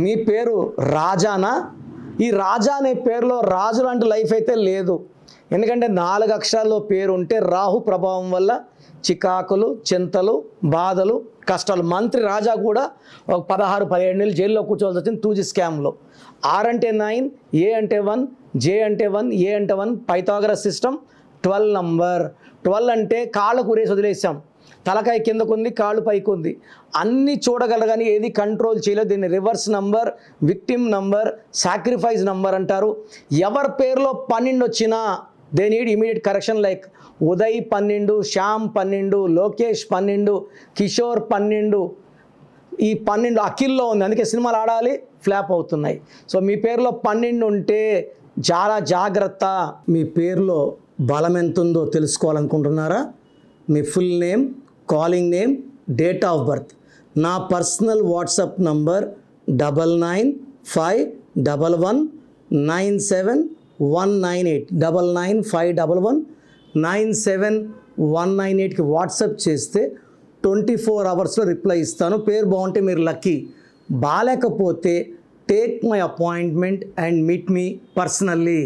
మీ పేరు రాజానా? ఈ రాజా అనే పేరులో రాజు లాంటి లైఫ్ అయితే లేదు. ఎందుకంటే 4 అక్షరాల్లో పేరు ఉంటే రాహు ప్రభావం వల్ల చికాకులు, చింతలు, బాధలు, కష్టాలు. మంత్రి రాజా కూడా ఒక 16-17 నెలలు జైల్లో కూర్చోవాల్సి వచ్చింది 2G స్కామ్లో. R అంటే 9, A అంటే 1, J అంటే 1, A అంటే 1, పైథాగరస్ సిస్టమ్ 12 నంబర్. 12 అంటే కాళ్ళకు ఉరేసి వదిలేసాం. తలకాయ కిందకుంది, కాళ్ళు పైకి ఉంది. అన్నీ చూడగలరు కానీ ఏది కంట్రోల్ చేయలేదు. దీన్ని reverse number, victim number, sacrifice number అంటారు. ఎవరి పేరులో 12 వచ్చినా they need immediate correction. Like Uday 12, Shyam 12, Lokesh 12, Kishore 12. ఈ 12 అఖిల్లో ఉంది, అందుకే సినిమాలు ఆడాలి, ఫ్లాప్ అవుతున్నాయి. సో మీ పేరులో 12 ఉంటే చాలా జాగ్రత్త. మీ పేరులో బలం ఎంత ఉందో తెలుసుకోవాలనుకుంటున్నారా? మీ full name, calling name, date of birth. నా పర్సనల్ వాట్సాప్ నంబర్ 9951197198 9951197198కి వాట్సాప్ చేస్తే 24 అవర్స్లో రిప్లై ఇస్తాను. పేరు బాగుంటే మీరు లక్కీ, బాలేకపోతే take my appointment and meet me personally.